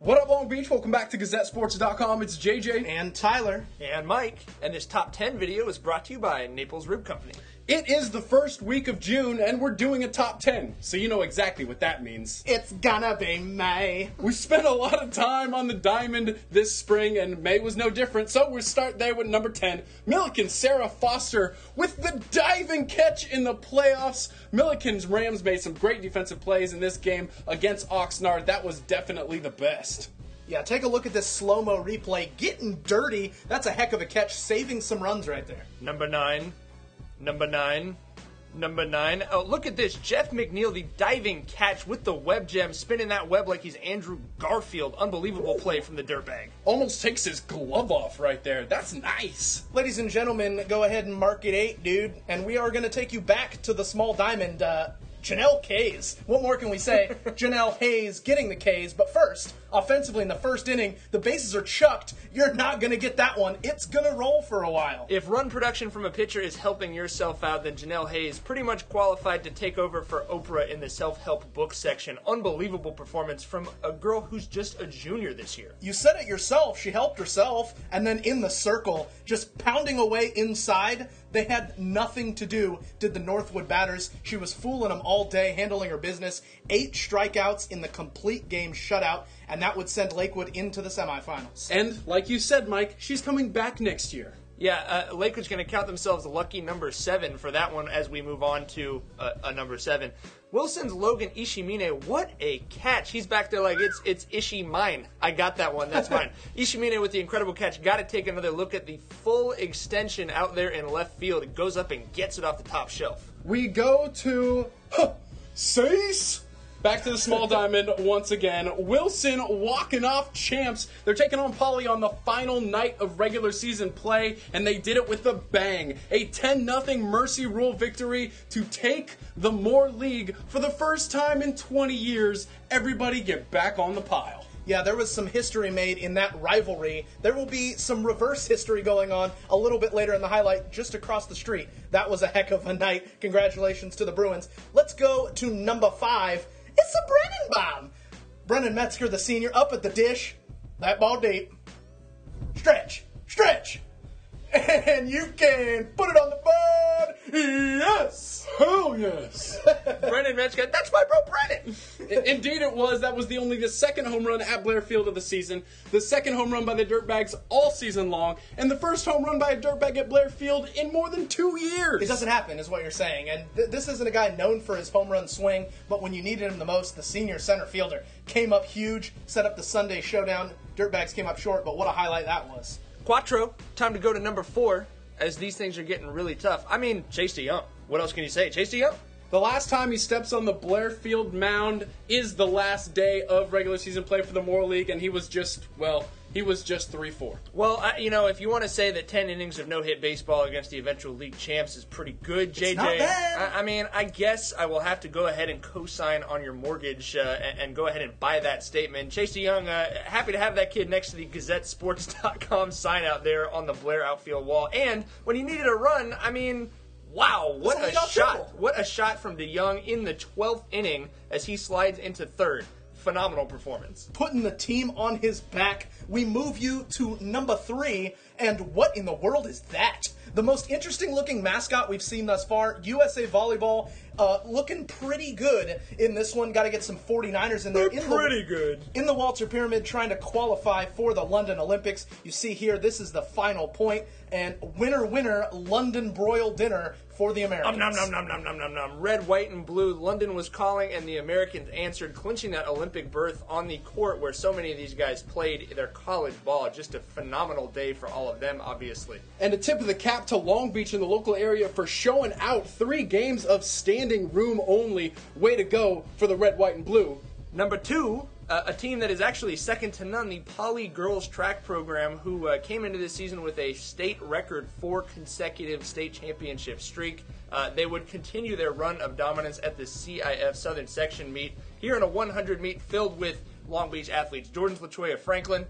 What up, Long Beach? Welcome back to GazetteSports.com. It's JJ. And Tyler. And Mike. And this top 10 video is brought to you by Naples Rib Company. It is the first week of June, and we're doing a top 10, so you know exactly what that means. It's gonna be May. We spent a lot of time on the diamond this spring, and May was no different, so we'll start there with number 10. Milliken Sarah Foster with the diving catch in the playoffs. Milliken's Rams made some great defensive plays in this game against Oxnard. That was definitely the best. Yeah, take a look at this slow-mo replay. Getting dirty. That's a heck of a catch, saving some runs right there. Number 9. Oh, look at this. Jeff McNeil, the diving catch with the web gem, spinning that web like he's Andrew Garfield. Unbelievable play from the dirtbag. Almost takes his glove off right there. That's nice. Ladies and gentlemen, go ahead and mark it 8, dude. And we are going to take you back to the small diamond, Janelle Kays. What more can we say? Janelle Hayes getting the Ks. But first, offensively in the first inning, the bases are chucked. You're not going to get that one. It's going to roll for a while. If run production from a pitcher is helping yourself out, then Janelle Hayes pretty much qualified to take over for Oprah in the self-help book section. Unbelievable performance from a girl who's just a junior this year. You said it yourself. She helped herself. And then in the circle, just pounding away inside, they had nothing to do, did the Northwood batters. She was fooling them all day, handling her business. 8 strikeouts in the complete game shutout, and that would send Lakewood into the semifinals. And like you said, Mike, she's coming back next year. Yeah, Lakewood's going to count themselves lucky number 7 for that one as we move on to a number 7. Wilson's Logan Ishimine, what a catch. He's back there like it's Ishi mine. I got that one. That's mine. Ishimine with the incredible catch. Got to take another look at the full extension out there in left field. It goes up and gets it off the top shelf. We go to Cease. Back to the small diamond once again. Wilson walking off champs. They're taking on Poly on the final night of regular season play, and they did it with a bang. A 10-0 Mercy Rule victory to take the Moore League for the first time in 20 years. Everybody get back on the pile. Yeah, there was some history made in that rivalry. There will be some reverse history going on a little bit later in the highlight just across the street. That was a heck of a night. Congratulations to the Bruins. Let's go to number 5. It's a Brennan bomb. Brennan Metzger, the senior, up at the dish. That ball deep. Stretch. And you can put it on the board. Yes. Hell yes. Brennan Metzger, that's my bro Brennan. Indeed it was. That was only the second home run at Blair Field of the season, the second home run by the Dirtbags all season long, and the first home run by a Dirtbag at Blair Field in more than 2 years. It doesn't happen, is what you're saying. And this isn't a guy known for his home run swing, but when you needed him the most, the senior center fielder came up huge, set up the Sunday showdown. Dirtbags came up short, but what a highlight that was. Quattro, time to go to number 4, as these things are getting really tough. I mean, Chase DeYoung. What else can you say? Chase DeYoung? The last time he steps on the Blair Field mound is the last day of regular season play for the Moore League, and he was just 3-4. Well, if you want to say that 10 innings of no-hit baseball against the eventual league champs is pretty good, JJ, it's not bad. I guess I will have to go ahead and co-sign on your mortgage and go ahead and buy that statement. Chase DeYoung, happy to have that kid next to the GazetteSports.com sign out there on the Blair outfield wall. And when he needed a run, wow, what a shot. What a shot from DeYoung in the 12th inning as he slides into third. Phenomenal performance. Putting the team on his back. We move you to number 3, and what in the world is that? The most interesting looking mascot we've seen thus far, USA Volleyball, looking pretty good in this one. Got to get some 49ers in there. Pretty good. In the Walter Pyramid, trying to qualify for the London Olympics. You see here, this is the final point, and winner, London broiled dinner for the Americans. Nom. Red, white, and blue. London was calling, and the Americans answered, clinching that Olympic berth on the court where so many of these guys played their college ball. Just a phenomenal day for all of them, obviously. And a tip of the cap to Long Beach in the local area for showing out 3 games of standing room only. Way to go for the red, white, and blue. Number 2, a team that is actually second to none, the Poly Girls Track Program, who came into this season with a state record 4 consecutive state championship streak. They would continue their run of dominance at the CIF Southern Section meet here in a 100 meet filled with Long Beach athletes. Jordan's LaToya Franklin,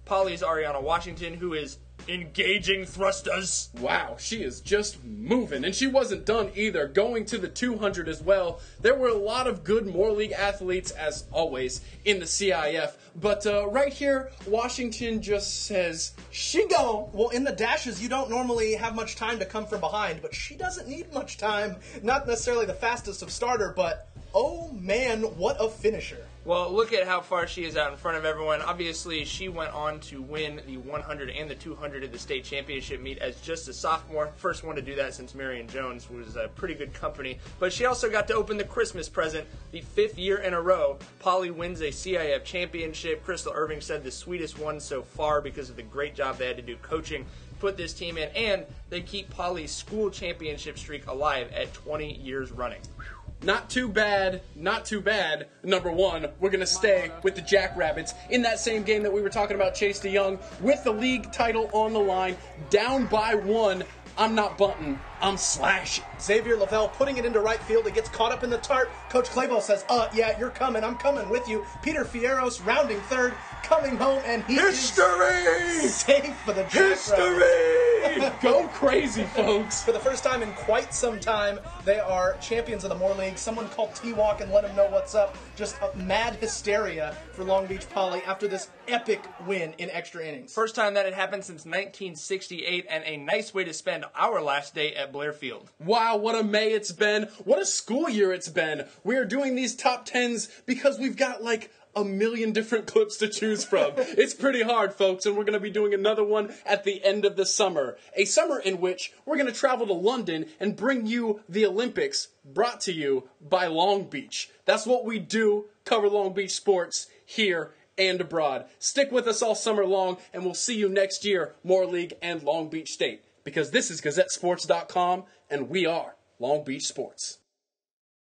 Poly's Ariana Washington, who is engaging thrusters. Wow, she is just moving. And she wasn't done either, going to the 200 as well. There were a lot of good Moore League athletes, as always, in the CIF. But right here, Washington just says, she gone. Well, in the dashes, you don't normally have much time to come from behind, but she doesn't need much time. Not necessarily the fastest of starter, but oh man, what a finisher. Well, look at how far she is out in front of everyone. Obviously, she went on to win the 100 and the 200 at the state championship meet as just a sophomore. First one to do that since Marion Jones was a pretty good company. But she also got to open the Christmas present the 5th year in a row. Polly wins a CIF championship. Crystal Irving said the sweetest one so far because of the great job they had to do coaching, put this team in, and they keep Polly's school championship streak alive at 20 years running. Not too bad, not too bad. Number one, we're going to stay with the Jackrabbits in that same game that we were talking about, Chase DeYoung, with the league title on the line, down by 1. I'm not bunting, I'm slashing. Xavier Lavelle putting it into right field. It gets caught up in the tarp. Coach Clayball says, yeah, you're coming. I'm coming with you. Peter Fierros rounding third, coming home, and he is safe for the Jackrabbits. History! Go crazy, folks. For the first time in quite some time, they are champions of the Moore League. Someone called T-Walk and let him know what's up. Just a mad hysteria for Long Beach Poly after this epic win in extra innings. First time that had happened since 1968, and a nice way to spend our last day at Blair Field. Wow, what a May it's been. What a school year it's been. We are doing these top 10s because we've got like a million different clips to choose from. It's pretty hard, folks, and we're going to be doing another one at the end of the summer. A summer in which we're going to travel to London and bring you the Olympics, brought to you by Long Beach. That's what we do, cover Long Beach sports here and abroad. Stick with us all summer long, and we'll see you next year, Moore League and Long Beach State. Because this is GazetteSports.com, and we are Long Beach Sports.